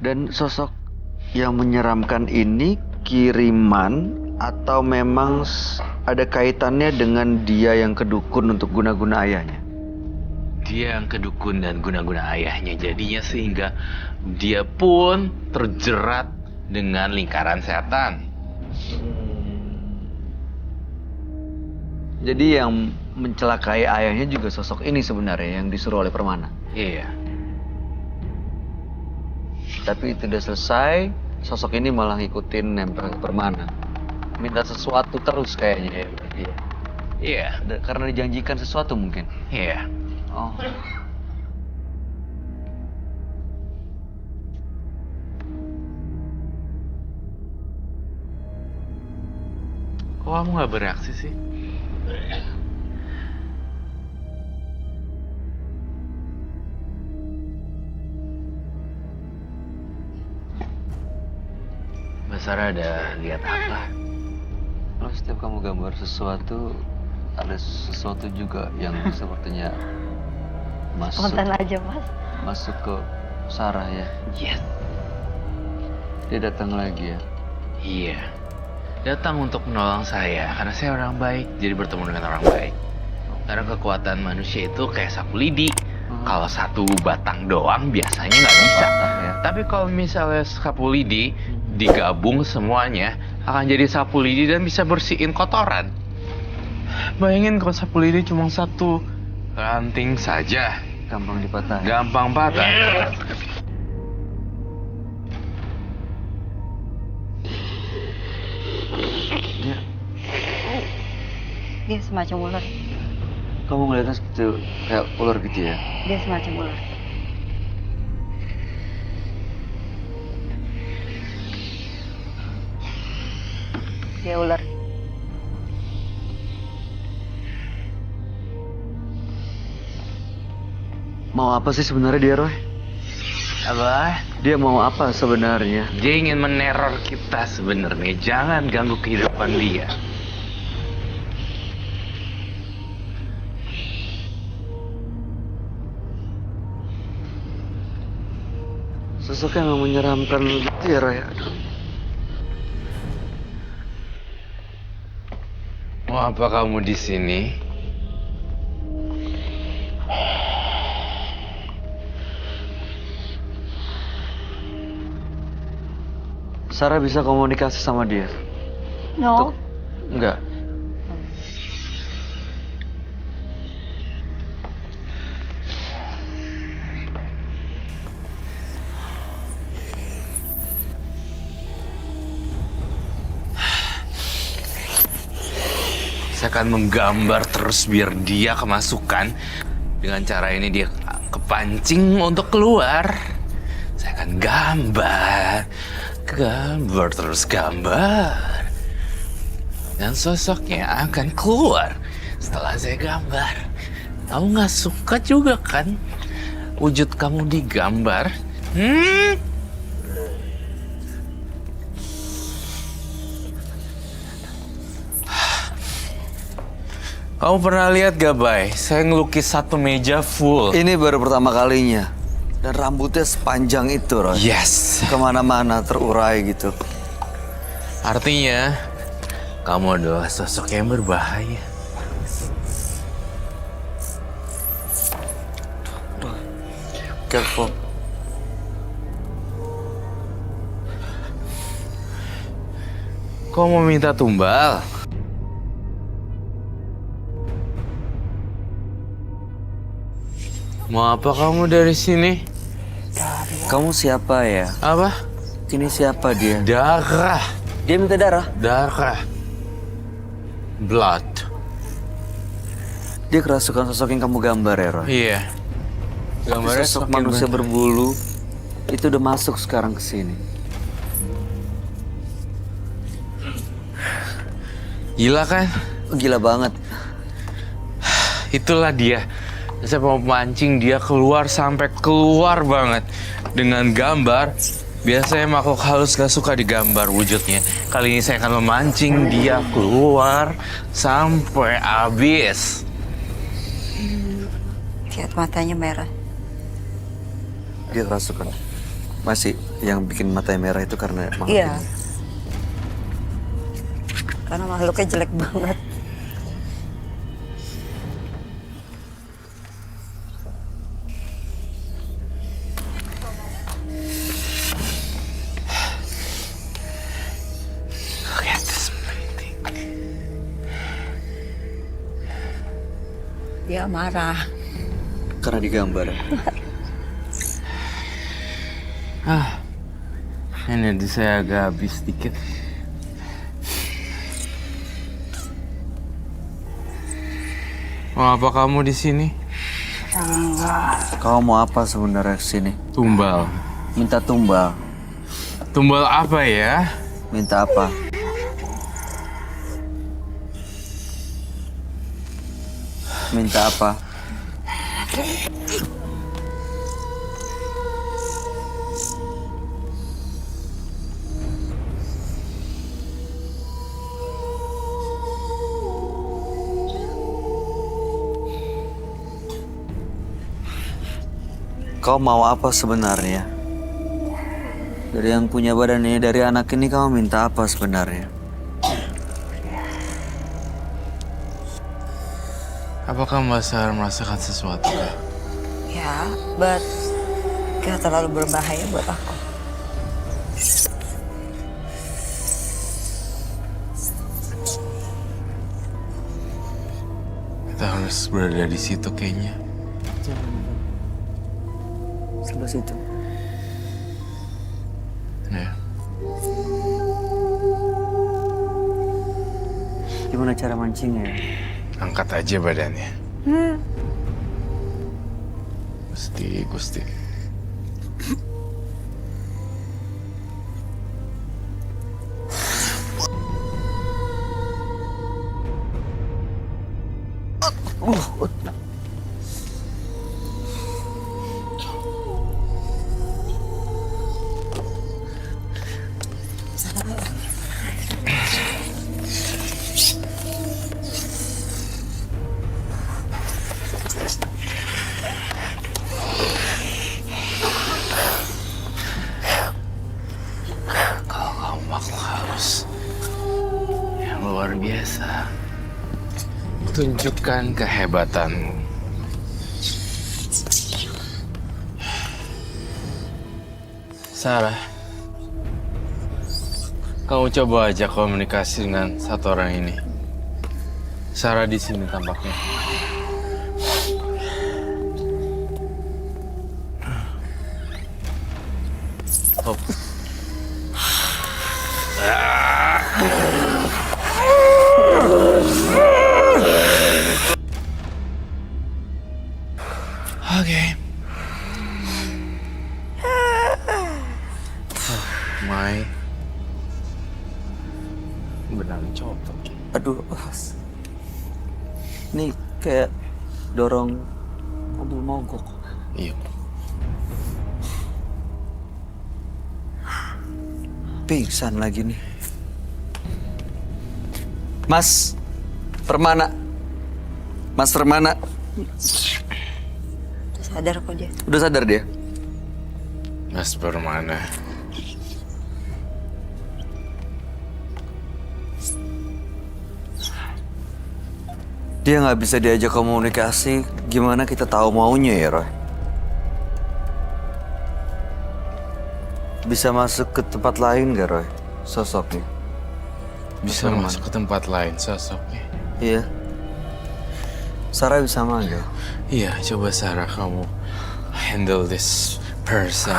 Dan sosok yang menyeramkan ini kiriman atau memang ada kaitannya dengan dia yang kedukun untuk guna-guna ayahnya? Dia yang kedukun dan guna-guna ayahnya, jadinya sehingga dia pun terjerat dengan lingkaran setan. Jadi yang mencelakai ayahnya juga sosok ini sebenarnya yang disuruh oleh Permana. Iya. Tapi itu udah selesai, sosok ini malah ngikutin nempel ke Permana. Minta sesuatu terus kayaknya ya. Iya. Iya. Karena dijanjikan sesuatu mungkin. Iya. Oh. Kok kamu nggak bereaksi sih? Mbak Sarah ada lihat apa? Kalau setiap kamu gambar sesuatu, ada sesuatu juga yang sepertinya Spontan aja, Mas. masuk ke Sarah ya. Yes. Dia datang lagi ya. Iya. Datang untuk menolong saya karena saya orang baik, jadi bertemu dengan orang baik. Karena kekuatan manusia itu kayak sapu lidi. Kalau satu batang doang biasanya nggak bisa. Ya. Tapi kalau misalnya sapu lidi digabung semuanya akan jadi sapu lidi dan bisa bersihin kotoran. Bayangin kalau sapu lidi cuma satu ranting saja, Gampang dipatahin. gampang patah. Dia semacam ular. Kamu ngeliatnya seperti kayak ular gitu ya? Dia semacam ular. Dia ular. Mau apa sih sebenarnya dia, Roy? Apa? Dia mau apa sebenarnya? Dia ingin meneror kita sebenarnya. Jangan ganggu kehidupan dia. Sosok yang menyeramkan gitu ya, Roy? Aduh. Mau apa kamu di sini? Sarah bisa komunikasi sama dia? No. Enggak. Saya akan menggambar terus biar dia kemasukan. Dengan cara ini dia kepancing untuk keluar. Saya akan gambar terus gambar. Dan sosoknya akan keluar setelah saya gambar. Kamu nggak suka juga kan wujud kamu digambar? Kamu pernah lihat gak, Bay? Saya ngelukis satu meja full. Ini baru pertama kalinya. Dan rambutnya sepanjang itu, Roy. Yes. Kemana-mana terurai gitu. Artinya, kamu adalah sosok yang berbahaya. Careful. Kau mau minta tumbal? Mau apa kamu dari sini? Kamu siapa ya? Apa? Ini siapa dia? Darah. Dia minta darah. Darah. Blood. Dia kerasukan sosok yang kamu gambar ya, Roy? Iya. Gambarnya Sosok semakin manusia banyak. berbulu itu udah masuk sekarang ke sini. Gila kan? Gila banget. Itulah dia. Saya mau mancing dia keluar sampai keluar banget. Dengan gambar, biasanya makhluk halus gak suka digambar wujudnya. Kali ini saya akan memancing dia keluar sampai habis. Lihat matanya merah. Dia kerasukan. Masih Yang bikin matanya merah itu karena makhluk Iya. ini. Karena makhluknya jelek banget. Look at this painting. Dia marah. Karena digambar. Ini saya agak habis dikit. Mau apa kamu di sini? Kau mau apa sebenarnya kesini? Tumbal. Minta tumbal. Tumbal apa ya? Minta apa? Minta apa? Kau mau apa sebenarnya? Dari yang punya badan ini, dari anak ini kau minta apa sebenarnya? Apakah Mbak Sarah merasakan sesuatu? Ya, but gak terlalu berbahaya buat aku. Kita harus berada di situ kayaknya. Sebelah situ. Ya. Gimana cara mancingnya? Angkat aja badannya. Gusti. Kalau kamu makhluk halus yang luar biasa, tunjukkan kehebatanmu. Sarah, kamu coba aja komunikasi dengan satu orang ini. Sarah di sini tampaknya. Oh. Oke. Mai. Benar copot. Aduh, ini kayak dorong mobil mogok. Iya. Pingsan lagi nih. Mas Permana. Mas Permana. Udah sadar kok dia. Udah sadar dia? Mas Permana. Dia nggak bisa diajak komunikasi. Gimana kita tahu maunya ya, Roy? Bisa masuk ke tempat lain gak, Roy? Sosoknya. Bisa Permana. masuk ke tempat lain sosoknya. Iya. Sarah bisa manggil. Iya, coba Sarah kamu handle this person.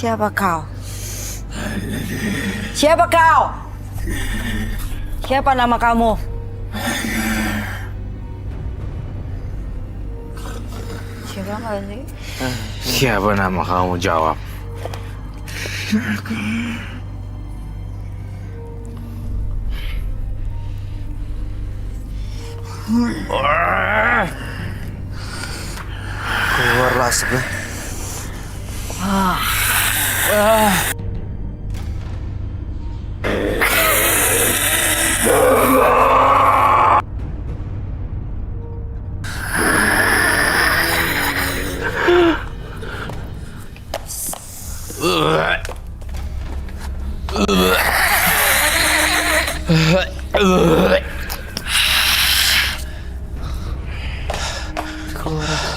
Siapa kau? Siapa kau? Siapa nama kamu? Siapa nggak sih? Siapa nama kamu? Jawab. asapnya.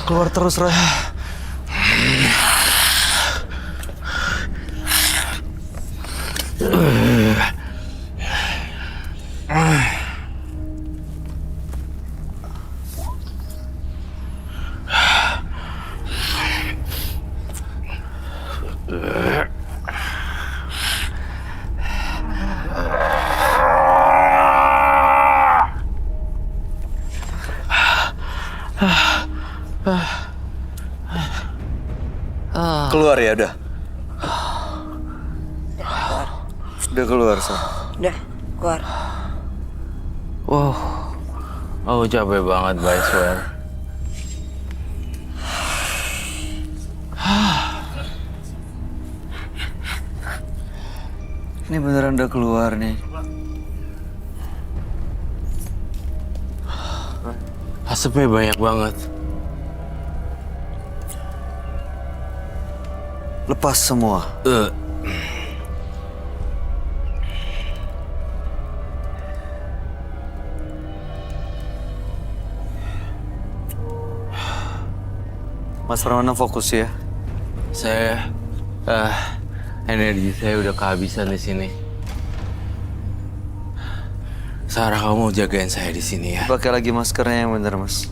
Keluar terus, Roy. Keluar ya udah. Udah keluar, Sa. Udah, keluar. Wow, aku capek banget, I swear. Ini beneran udah keluar nih. Asapnya banyak banget. Lepas semua. Mas Pramana fokus ya. Saya, energi saya udah kehabisan di sini. Sarah, kamu jagain saya di sini ya. Pakai lagi maskernya yang bener, Mas.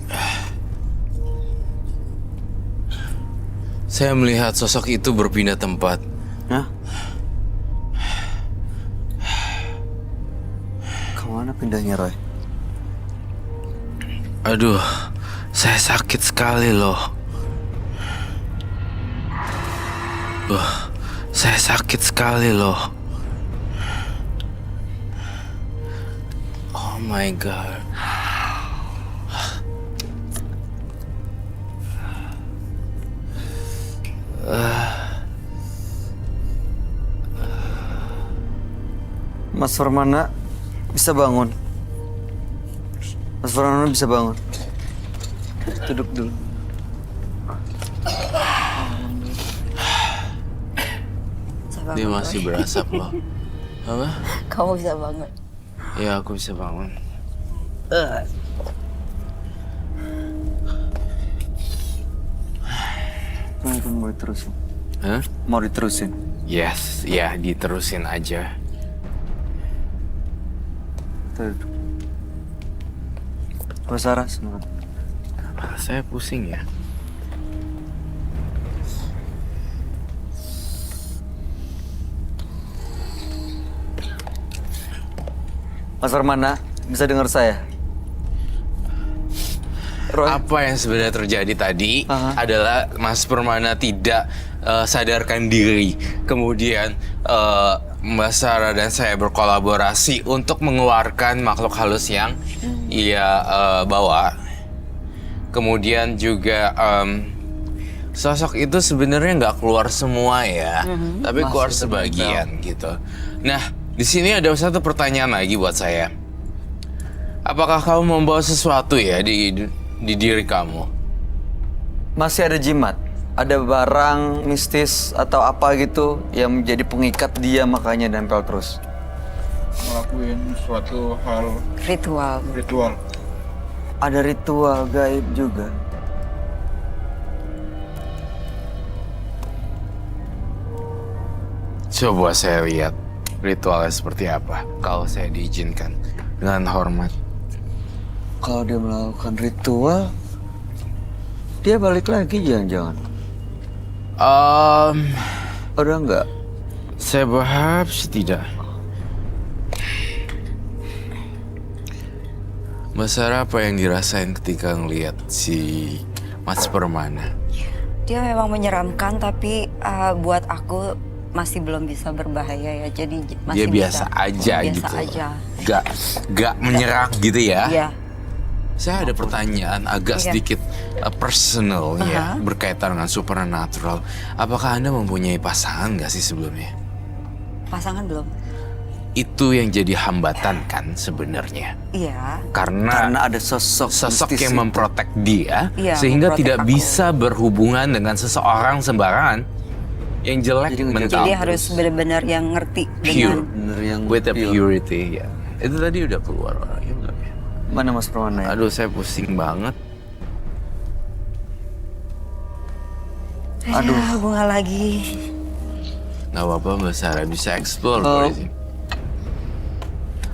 Saya melihat sosok itu berpindah tempat. Hah? Kemana pindahnya, Roy? Aduh, saya sakit sekali loh. Saya sakit sekali loh. Oh my God. Mas Pramana bisa bangun. Mas Pramana bisa bangun. Duduk dulu. Bisa Dia bangun, masih Roy. berasap loh. Apa? Kamu bisa bangun. Ya, aku bisa bangun. Mau diterusin? Hah? Mau diterusin? Yes, ya diterusin aja. Duduk. Mas Sarah, semangat. Saya pusing ya. Mas Pramana, bisa dengar saya? Roy? Apa yang sebenarnya terjadi tadi Aha. adalah Mas Pramana tidak sadarkan diri. Kemudian Mbak Sarah dan saya berkolaborasi untuk mengeluarkan makhluk halus yang ia bawa. Kemudian juga sosok itu sebenarnya nggak keluar semua ya, tapi keluar Masih sebagian gitu. Nah, di sini ada satu pertanyaan lagi buat saya. Apakah kamu membawa sesuatu ya di diri kamu? Masih ada jimat? Ada barang mistis atau apa gitu yang menjadi pengikat dia makanya nempel terus? Ngelakuin suatu hal Ritual. ritual. Ada ritual gaib juga. Coba saya lihat ritualnya seperti apa, kalau saya diizinkan dengan hormat. Kalau dia melakukan ritual, dia balik lagi jangan-jangan. Udah enggak? Saya berharap sih tidak. Mbak Sarah, apa yang dirasain ketika ngelihat si Mas Pramana? Dia memang menyeramkan, tapi buat aku masih belum bisa berbahaya ya. Jadi masih Dia biasa bisa. aja Biasa gitu. aja. Gak menyerang gitu ya? Iya. Saya ada pertanyaan agak Iya. sedikit personal ya, berkaitan dengan supernatural. Apakah Anda mempunyai pasangan nggak sih sebelumnya? Pasangan belum? Itu yang jadi hambatan kan sebenarnya. Iya. Karena ada sosok sosok yang memprotek dia Iya, sehingga memprotek tidak aku. bisa berhubungan dengan seseorang sembarangan yang jelek Jadi ngejaga. mental. Jadi harus benar-benar yang ngerti Pure. dengan bener yang With the pure. purity ya. Itu tadi udah keluar orangnya belum ya? Mana Mas Permana ya? Aduh saya pusing banget. Aduh, bunga lagi. Gak apa-apa Mbak Sarah bisa explore Oh. di sini.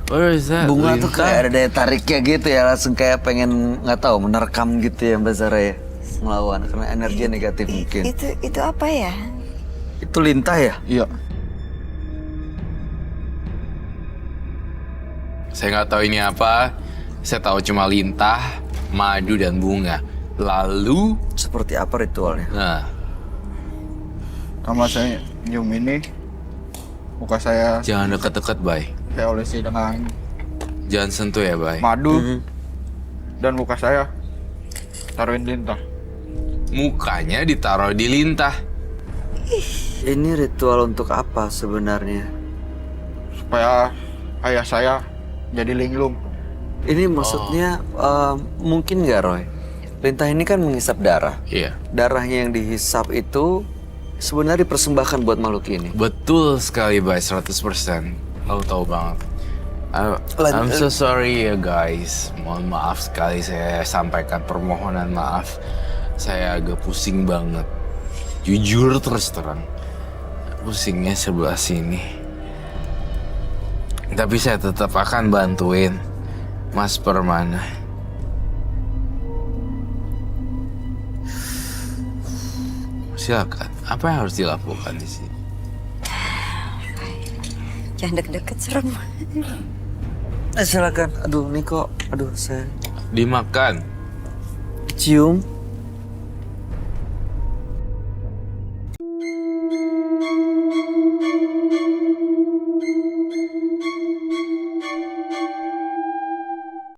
Where is that? Bunga tuh Lintang? kayak ada daya tariknya gitu ya, langsung kayak pengen nggak tahu menerkam gitu ya Mbak Zara ya, melawan karena energi negatif mungkin. Itu apa ya? Itu lintah ya? Iya. Saya nggak tahu ini apa. Saya tahu cuma lintah, madu dan bunga. Lalu, Seperti apa ritualnya? nah, Sama saya nyium ini, muka saya jangan deket-deket, Bay. saya olesi dengan Jangan sentuh ya, Bay. madu dan muka saya taruhin lintah. Mukanya ditaruh di lintah. Ini ritual untuk apa sebenarnya? Supaya ayah saya jadi linglung. Ini maksudnya mungkin nggak Roy? Lintah ini kan menghisap darah. Iya, Darahnya yang dihisap itu sebenarnya dipersembahkan buat makhluk ini. betul sekali, Bay. 100%. Kamu tahu banget. I'm so sorry ya, guys. Mohon maaf sekali saya sampaikan permohonan maaf. Saya agak pusing banget. Jujur terus terang. Pusingnya sebelah sini. Tapi saya tetap akan bantuin Mas Permana. Silakan. Apa yang harus dilakukan di sini? Jangan deket-deket, serem. Silakan. Aduh, ini kok. Aduh, saya Dimakan. cium.